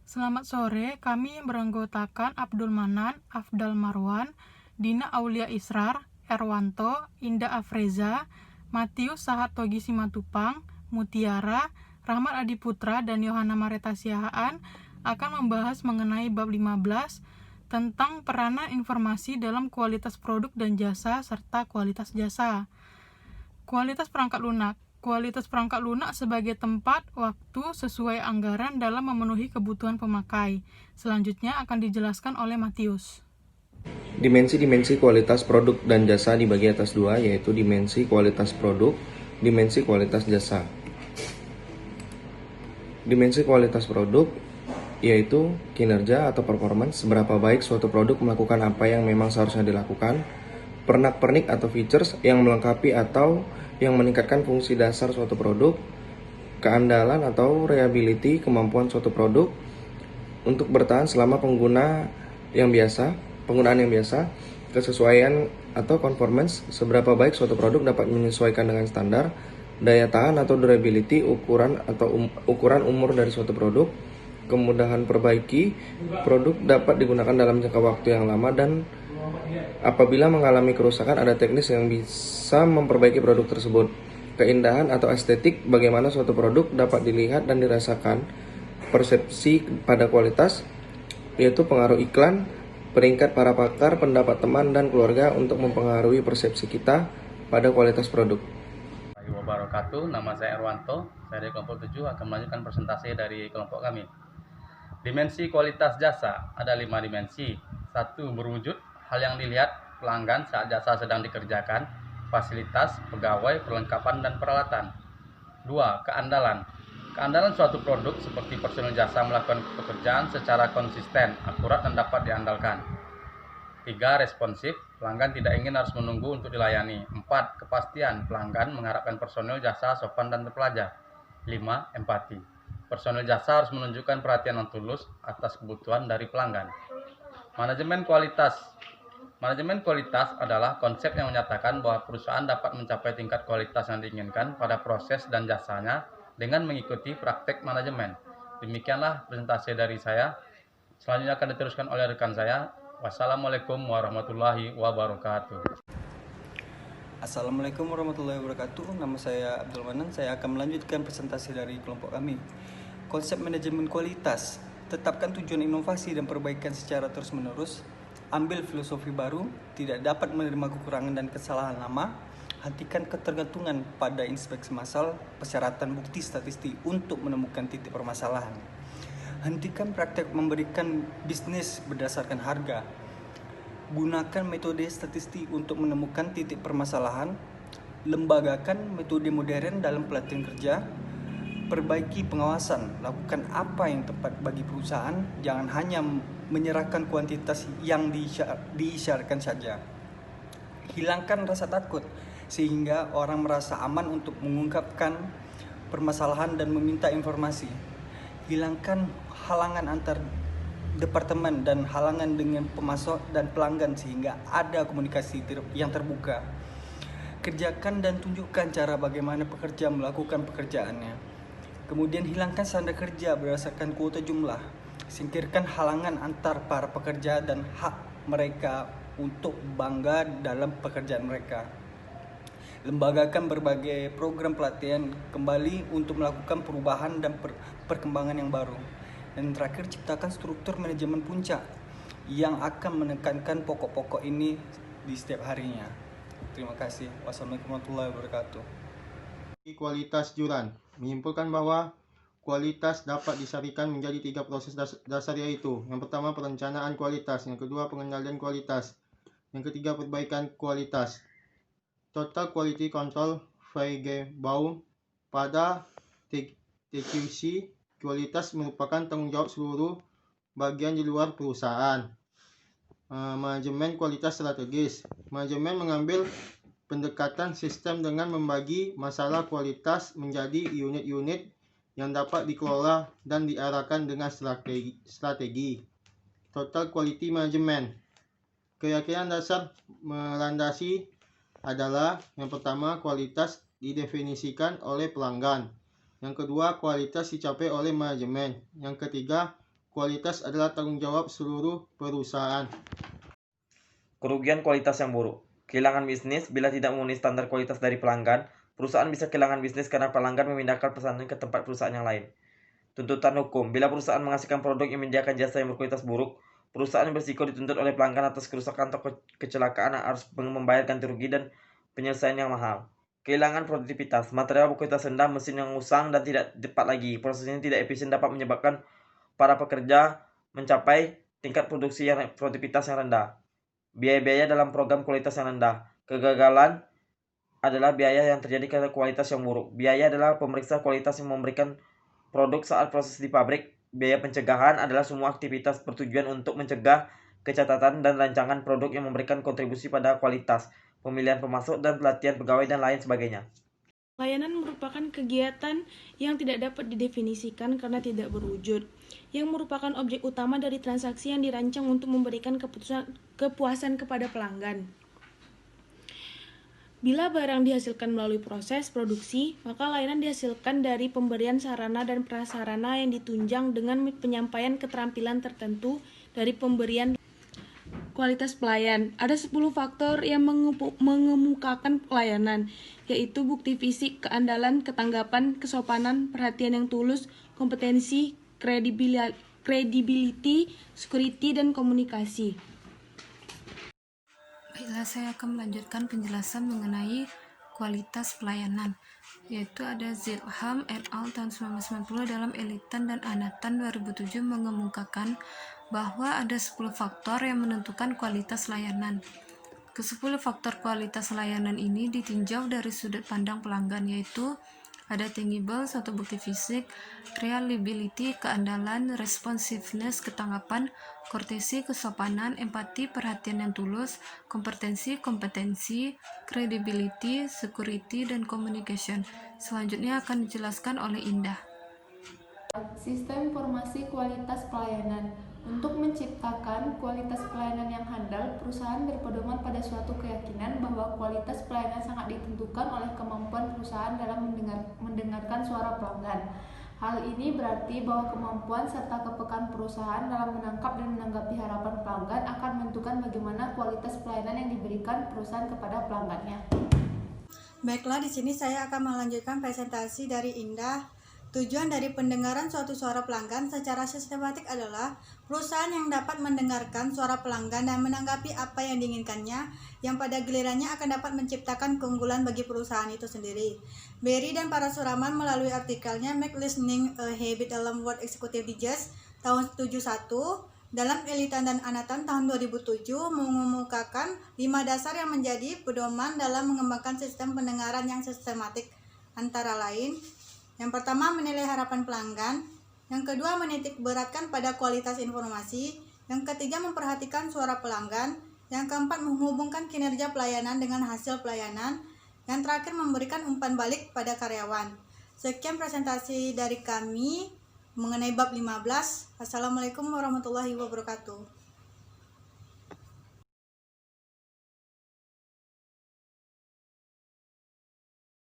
Selamat sore, kami yang beranggotakan Abdul Manan, Afdal Marwan, Dina Aulia Israr, Erwanto, Indah Afreza, Matius Sahatogi Simatupang, Mutiara, Rahmat Adiputra, dan Yohana Mareta Siahaan akan membahas mengenai bab 15 tentang peranan informasi dalam kualitas produk dan jasa serta kualitas jasa. Kualitas perangkat lunak. Kualitas perangkat lunak sebagai tempat, waktu, sesuai anggaran dalam memenuhi kebutuhan pemakai. Selanjutnya akan dijelaskan oleh Matius. Dimensi-dimensi kualitas produk dan jasa dibagi atas dua, yaitu dimensi kualitas produk, dimensi kualitas jasa. Dimensi kualitas produk yaitu kinerja atau performance, seberapa baik suatu produk melakukan apa yang memang seharusnya dilakukan, pernak-pernik atau features yang melengkapi atau yang meningkatkan fungsi dasar suatu produk, keandalan atau reliability kemampuan suatu produk untuk bertahan selama penggunaan yang biasa, kesesuaian atau conformance, seberapa baik suatu produk dapat menyesuaikan dengan standar, daya tahan atau durability, ukuran umur dari suatu produk, kemudahan perbaiki produk dapat digunakan dalam jangka waktu yang lama, dan apabila mengalami kerusakan ada teknis yang bisa memperbaiki produk tersebut. Keindahan atau estetik, bagaimana suatu produk dapat dilihat dan dirasakan. Persepsi pada kualitas, yaitu pengaruh iklan, peringkat para pakar, pendapat teman dan keluarga untuk mempengaruhi persepsi kita pada kualitas produk. Wabarakatuh, nama saya Erwanto, saya dari kelompok 7 akan melanjutkan presentasi dari kelompok kami. Dimensi kualitas jasa, ada 5 dimensi. 1. Berwujud, hal yang dilihat pelanggan saat jasa sedang dikerjakan, fasilitas, pegawai, perlengkapan, dan peralatan. 2. Keandalan, keandalan suatu produk seperti personil jasa melakukan pekerjaan secara konsisten, akurat, dan dapat diandalkan. 3. Responsif, pelanggan tidak ingin harus menunggu untuk dilayani. 4. Kepastian, pelanggan mengharapkan personil jasa sopan dan terpelajar. 5. Empati, personil jasa harus menunjukkan perhatian yang tulus atas kebutuhan dari pelanggan. Manajemen kualitas, manajemen kualitas adalah konsep yang menyatakan bahwa perusahaan dapat mencapai tingkat kualitas yang diinginkan pada proses dan jasanya dengan mengikuti praktek manajemen. Demikianlah presentasi dari saya. Selanjutnya akan diteruskan oleh rekan saya. Wassalamualaikum warahmatullahi wabarakatuh. Assalamualaikum warahmatullahi wabarakatuh. Nama saya Abdul Manan. Saya akan melanjutkan presentasi dari kelompok kami. Konsep manajemen kualitas. Tetapkan tujuan inovasi dan perbaikan secara terus-menerus. Ambil filosofi baru. Tidak dapat menerima kekurangan dan kesalahan lama. Hentikan ketergantungan pada inspeksi massal, persyaratan bukti statistik untuk menemukan titik permasalahan. Hentikan praktek memberikan bisnis berdasarkan harga. Gunakan metode statistik untuk menemukan titik permasalahan. Lembagakan metode modern dalam pelatihan kerja. Perbaiki pengawasan. Lakukan apa yang tepat bagi perusahaan. Jangan hanya menyerahkan kuantitas yang diisyaratkan saja. Hilangkan rasa takut sehingga orang merasa aman untuk mengungkapkan permasalahan dan meminta informasi. Hilangkan halangan antar departemen dan halangan dengan pemasok dan pelanggan sehingga ada komunikasi yang terbuka. Kerjakan dan tunjukkan cara bagaimana pekerja melakukan pekerjaannya. Kemudian hilangkan standar kerja berdasarkan kuota jumlah. Singkirkan halangan antar para pekerja dan hak mereka untuk bangga dalam pekerjaan mereka. Lembagakan berbagai program pelatihan kembali untuk melakukan perubahan dan perkembangan yang baru. Dan terakhir, ciptakan struktur manajemen puncak yang akan menekankan pokok-pokok ini di setiap harinya. Terima kasih. Wassalamualaikum warahmatullahi wabarakatuh. Kualitas Juran menyimpulkan bahwa kualitas dapat disarikan menjadi 3 proses dasar, yaitu yang pertama perencanaan kualitas, yang kedua pengendalian kualitas, yang ketiga perbaikan kualitas. Total Quality Control Freigebaum pada TQC, kualitas merupakan tanggung jawab seluruh bagian di luar perusahaan. Manajemen kualitas strategis, manajemen mengambil pendekatan sistem dengan membagi masalah kualitas menjadi unit-unit yang dapat dikelola dan diarahkan dengan strategi. Total Quality Management, keyakinan dasar melandasi adalah yang pertama, kualitas didefinisikan oleh pelanggan. Yang kedua, kualitas dicapai oleh manajemen. Yang ketiga, kualitas adalah tanggung jawab seluruh perusahaan. Kerugian kualitas yang buruk. Kehilangan bisnis bila tidak memenuhi standar kualitas dari pelanggan. Perusahaan bisa kehilangan bisnis karena pelanggan memindahkan pesanan ke tempat perusahaan yang lain. Tuntutan hukum. Bila perusahaan menghasilkan produk yang menyediakan jasa yang berkualitas buruk, perusahaan berisiko dituntut oleh pelanggan atas kerusakan atau kecelakaan yang harus membayar ganti rugi dan penyelesaian yang mahal. Kehilangan produktivitas. Material berkualitas rendah, mesin yang usang dan tidak tepat lagi. Proses ini tidak efisien dapat menyebabkan para pekerja mencapai tingkat produksi yang produktivitas yang rendah. Biaya-biaya dalam program kualitas yang rendah. Kegagalan adalah biaya yang terjadi karena kualitas yang buruk. Biaya adalah pemeriksa kualitas yang memberikan produk saat proses di pabrik. Biaya pencegahan adalah semua aktivitas bertujuan untuk mencegah kecacatan dan rancangan produk yang memberikan kontribusi pada kualitas, pemilihan pemasok dan pelatihan pegawai dan lain sebagainya. Layanan merupakan kegiatan yang tidak dapat didefinisikan karena tidak berwujud, yang merupakan objek utama dari transaksi yang dirancang untuk memberikan kepuasan kepada pelanggan. Bila barang dihasilkan melalui proses produksi, maka layanan dihasilkan dari pemberian sarana dan prasarana yang ditunjang dengan penyampaian keterampilan tertentu dari pemberian kualitas pelayan. Ada 10 faktor yang mengemukakan pelayanan, yaitu bukti fisik, keandalan, ketanggapan, kesopanan, perhatian yang tulus, kompetensi, credibility, security, dan komunikasi. Baiklah, saya akan melanjutkan penjelasan mengenai kualitas pelayanan, yaitu ada Zilham et al. Tahun 1990 dalam Elitan dan Anatan 2007 mengemukakan bahwa ada 10 faktor yang menentukan kualitas layanan. Ke-10 faktor kualitas layanan ini ditinjau dari sudut pandang pelanggan, yaitu ada tangible, suatu bukti fisik, reliability, keandalan, responsiveness, ketanggapan, courtesy, kesopanan, empati, perhatian yang tulus, kompetensi, credibility, security, dan communication. Selanjutnya akan dijelaskan oleh Indah. Sistem informasi kualitas pelayanan. Untuk menciptakan kualitas pelayanan yang handal, perusahaan berpedoman pada suatu keyakinan bahwa kualitas pelayanan sangat ditentukan oleh kemampuan perusahaan dalam mendengarkan suara pelanggan. Hal ini berarti bahwa kemampuan serta kepekaan perusahaan dalam menangkap dan menanggapi harapan pelanggan akan menentukan bagaimana kualitas pelayanan yang diberikan perusahaan kepada pelanggannya. Baiklah, di sini saya akan melanjutkan presentasi dari Indah. Tujuan dari pendengaran suatu suara pelanggan secara sistematik adalah perusahaan yang dapat mendengarkan suara pelanggan dan menanggapi apa yang diinginkannya, yang pada gilirannya akan dapat menciptakan keunggulan bagi perusahaan itu sendiri. Berry dan Parasuraman melalui artikelnya Make Listening a Habit dalam World Executive Digest tahun 71, dalam Elitan dan Anatan tahun 2007 mengemukakan 5 dasar yang menjadi pedoman dalam mengembangkan sistem pendengaran yang sistematik, antara lain: yang pertama, menilai harapan pelanggan. Yang kedua, menitik beratkan pada kualitas informasi. Yang ketiga, memperhatikan suara pelanggan. Yang keempat, menghubungkan kinerja pelayanan dengan hasil pelayanan. Yang terakhir, memberikan umpan balik pada karyawan. Sekian presentasi dari kami mengenai bab 15. Assalamualaikum warahmatullahi wabarakatuh.